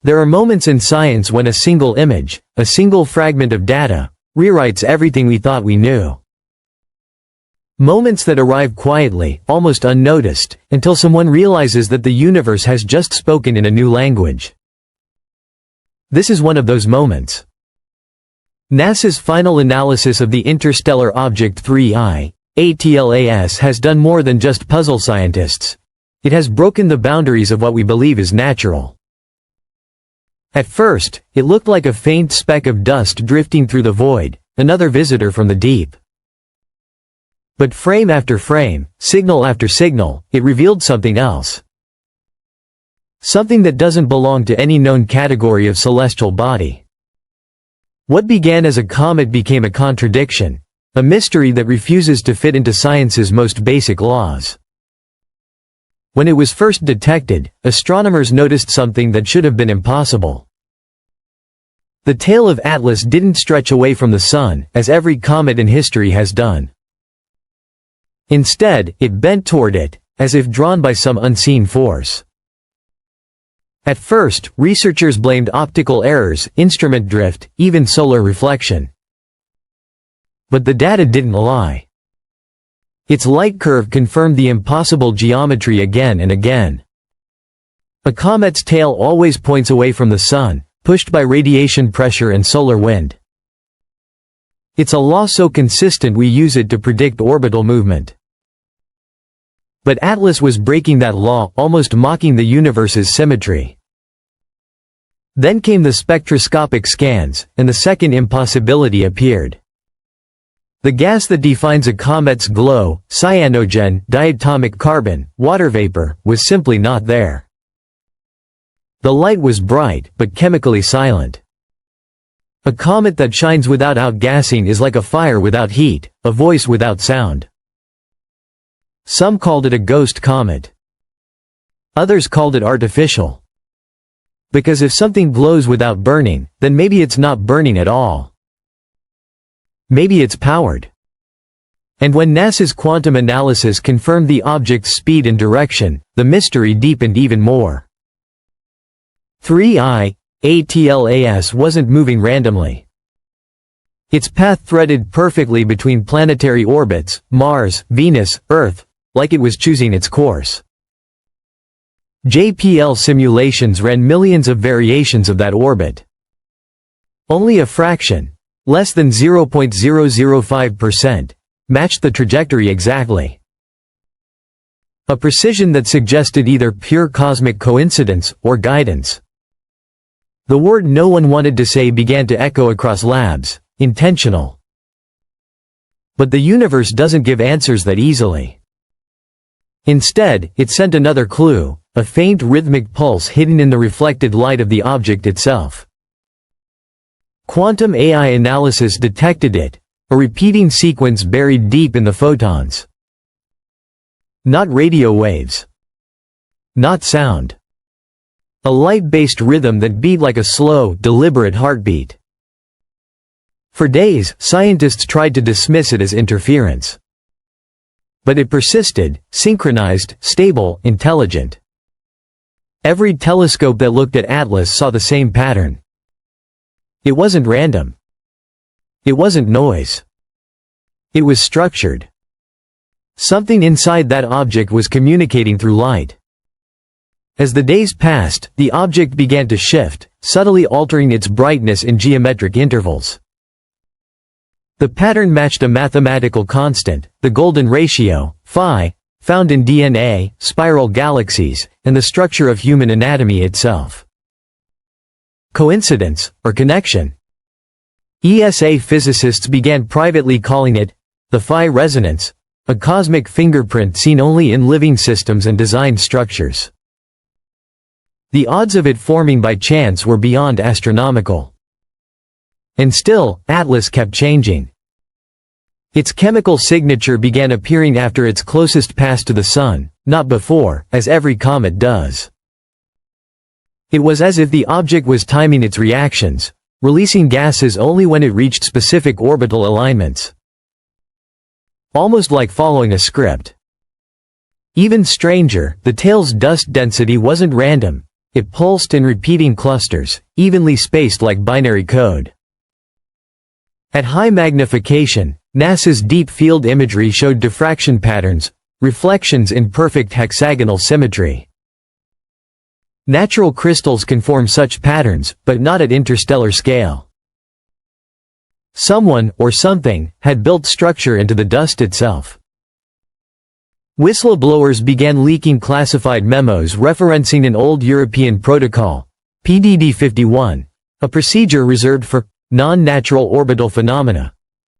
There are moments in science when a single image, a single fragment of data, rewrites everything we thought we knew. Moments that arrive quietly, almost unnoticed, until someone realizes that the universe has just spoken in a new language. This is one of those moments. NASA's final analysis of the interstellar object 3I, ATLAS has done more than just puzzle scientists. It has broken the boundaries of what we believe is natural. At first, it looked like a faint speck of dust drifting through the void, another visitor from the deep. But frame after frame, signal after signal, it revealed something else. Something that doesn't belong to any known category of celestial body. What began as a comet became a contradiction, a mystery that refuses to fit into science's most basic laws. When it was first detected, astronomers noticed something that should have been impossible. The tail of Atlas didn't stretch away from the Sun, as every comet in history has done. Instead, it bent toward it, as if drawn by some unseen force. At first, researchers blamed optical errors, instrument drift, even solar reflection. But the data didn't lie. Its light curve confirmed the impossible geometry again and again. A comet's tail always points away from the Sun, pushed by radiation pressure and solar wind. It's a law so consistent we use it to predict orbital movement. But Atlas was breaking that law, almost mocking the universe's symmetry. Then came the spectroscopic scans, and the second impossibility appeared. The gas that defines a comet's glow, cyanogen, diatomic carbon, water vapor, was simply not there. The light was bright, but chemically silent. A comet that shines without outgassing is like a fire without heat, a voice without sound. Some called it a ghost comet. Others called it artificial. Because if something glows without burning, then maybe it's not burning at all. Maybe it's powered. And when NASA's quantum analysis confirmed the object's speed and direction, the mystery deepened even more. 3I, ATLAS wasn't moving randomly. Its path threaded perfectly between planetary orbits, Mars, Venus, Earth, like it was choosing its course. JPL simulations ran millions of variations of that orbit. Only a fraction, less than 0.005%, matched the trajectory exactly. A precision that suggested either pure cosmic coincidence or guidance. The word no one wanted to say began to echo across labs: intentional. But the universe doesn't give answers that easily. Instead, it sent another clue, a faint rhythmic pulse hidden in the reflected light of the object itself. Quantum AI analysis detected it, a repeating sequence buried deep in the photons. Not radio waves. Not sound. A light-based rhythm that beat like a slow, deliberate heartbeat. For days, scientists tried to dismiss it as interference. But it persisted, synchronized, stable, intelligent. Every telescope that looked at Atlas saw the same pattern. It wasn't random. It wasn't noise. It was structured. Something inside that object was communicating through light. As the days passed, the object began to shift, subtly altering its brightness in geometric intervals. The pattern matched a mathematical constant, the golden ratio, phi, found in DNA, spiral galaxies, and the structure of human anatomy itself. Coincidence, or connection? ESA physicists began privately calling it the phi resonance, a cosmic fingerprint seen only in living systems and designed structures. The odds of it forming by chance were beyond astronomical. And still, Atlas kept changing. Its chemical signature began appearing after its closest pass to the Sun, not before, as every comet does. It was as if the object was timing its reactions, releasing gases only when it reached specific orbital alignments. Almost like following a script. Even stranger, the tail's dust density wasn't random. It pulsed in repeating clusters, evenly spaced like binary code. At high magnification, NASA's deep field imagery showed diffraction patterns, reflections in perfect hexagonal symmetry. Natural crystals can form such patterns, but not at interstellar scale. Someone, or something, had built structure into the dust itself. Whistleblowers began leaking classified memos referencing an old European protocol, PDD-51, a procedure reserved for non-natural orbital phenomena.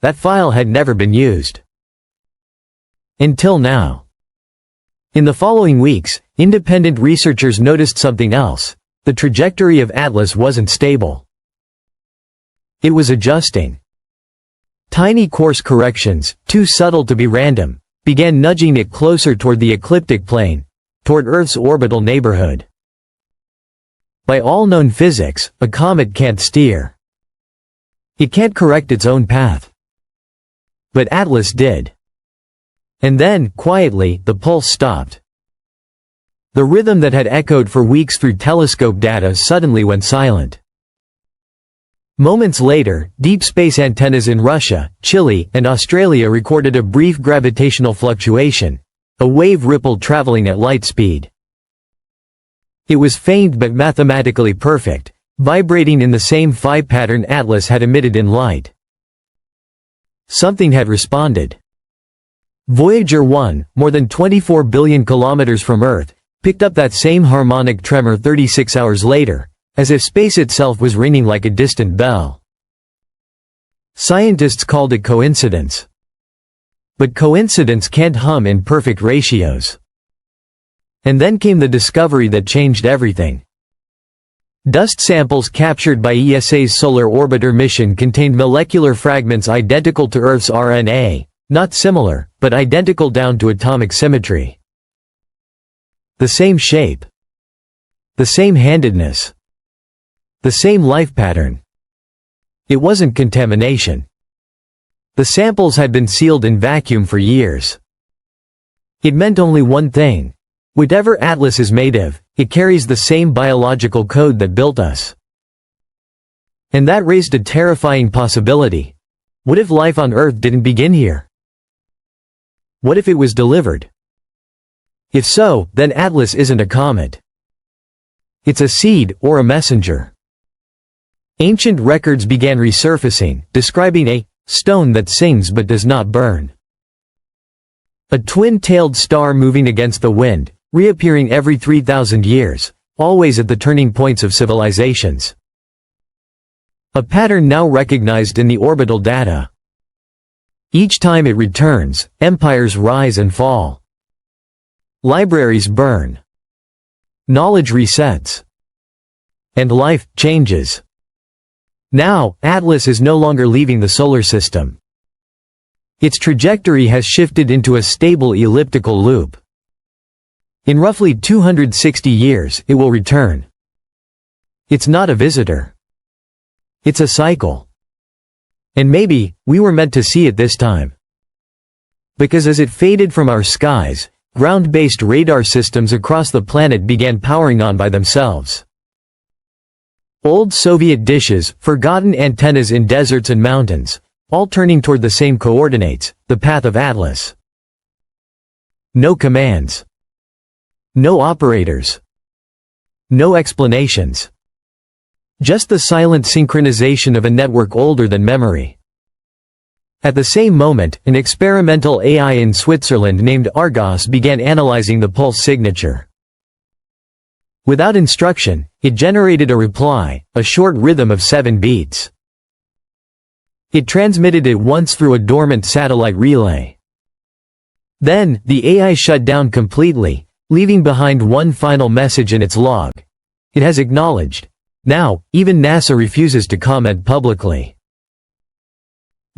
That file had never been used. Until now. In the following weeks, independent researchers noticed something else. The trajectory of Atlas wasn't stable. It was adjusting. Tiny course corrections, too subtle to be random, began nudging it closer toward the ecliptic plane, toward Earth's orbital neighborhood. By all known physics, a comet can't steer. It can't correct its own path. But Atlas did. And then, quietly, the pulse stopped. The rhythm that had echoed for weeks through telescope data suddenly went silent. Moments later, deep space antennas in Russia, Chile, and Australia recorded a brief gravitational fluctuation, a wave ripple traveling at light speed. It was faint but mathematically perfect, vibrating in the same phi pattern Atlas had emitted in light. Something had responded. Voyager 1, more than 24 billion kilometers from Earth, picked up that same harmonic tremor 36 hours later, as if space itself was ringing like a distant bell. Scientists called it coincidence. But coincidence can't hum in perfect ratios. And then came the discovery that changed everything. Dust samples captured by ESA's Solar Orbiter mission contained molecular fragments identical to Earth's RNA, not similar, but identical down to atomic symmetry. The same shape. The same handedness. The same life pattern. It wasn't contamination. The samples had been sealed in vacuum for years. It meant only one thing. Whatever Atlas is made of, it carries the same biological code that built us. And that raised a terrifying possibility. What if life on Earth didn't begin here? What if it was delivered? If so, then Atlas isn't a comet. It's a seed, or a messenger. Ancient records began resurfacing, describing a stone that sings but does not burn. A twin-tailed star moving against the wind, reappearing every 3,000 years, always at the turning points of civilizations. A pattern now recognized in the orbital data. Each time it returns, empires rise and fall. Libraries burn. Knowledge resets. And life changes. Now, Atlas is no longer leaving the solar system. Its trajectory has shifted into a stable elliptical loop. In roughly 260 years, it will return. It's not a visitor. It's a cycle. And maybe, we were meant to see it this time. Because as it faded from our skies, ground-based radar systems across the planet began powering on by themselves. Old Soviet dishes, forgotten antennas in deserts and mountains, all turning toward the same coordinates, the path of Atlas. No commands. No operators. No explanations. Just the silent synchronization of a network older than memory. At the same moment, an experimental AI in Switzerland named Argos began analyzing the pulse signature. Without instruction, it generated a reply, a short rhythm of 7 beats. It transmitted it once through a dormant satellite relay. Then, the AI shut down completely, leaving behind one final message in its log. It has acknowledged. Now, even NASA refuses to comment publicly.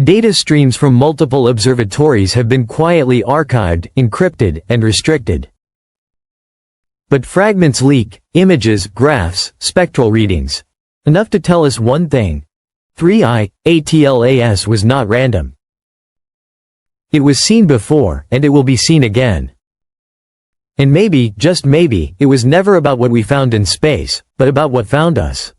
Data streams from multiple observatories have been quietly archived, encrypted, and restricted. But fragments leak, images, graphs, spectral readings. Enough to tell us one thing. 3I, ATLAS was not random. It was seen before, and it will be seen again. And maybe, just maybe, it was never about what we found in space, but about what found us.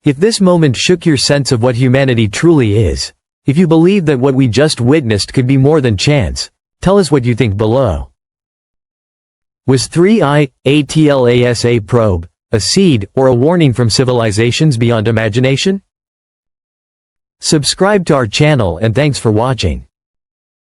If this moment shook your sense of what humanity truly is, if you believe that what we just witnessed could be more than chance, tell us what you think below. Was 3I, ATLAS probe, a seed, or a warning from civilizations beyond imagination? Subscribe to our channel and thanks for watching.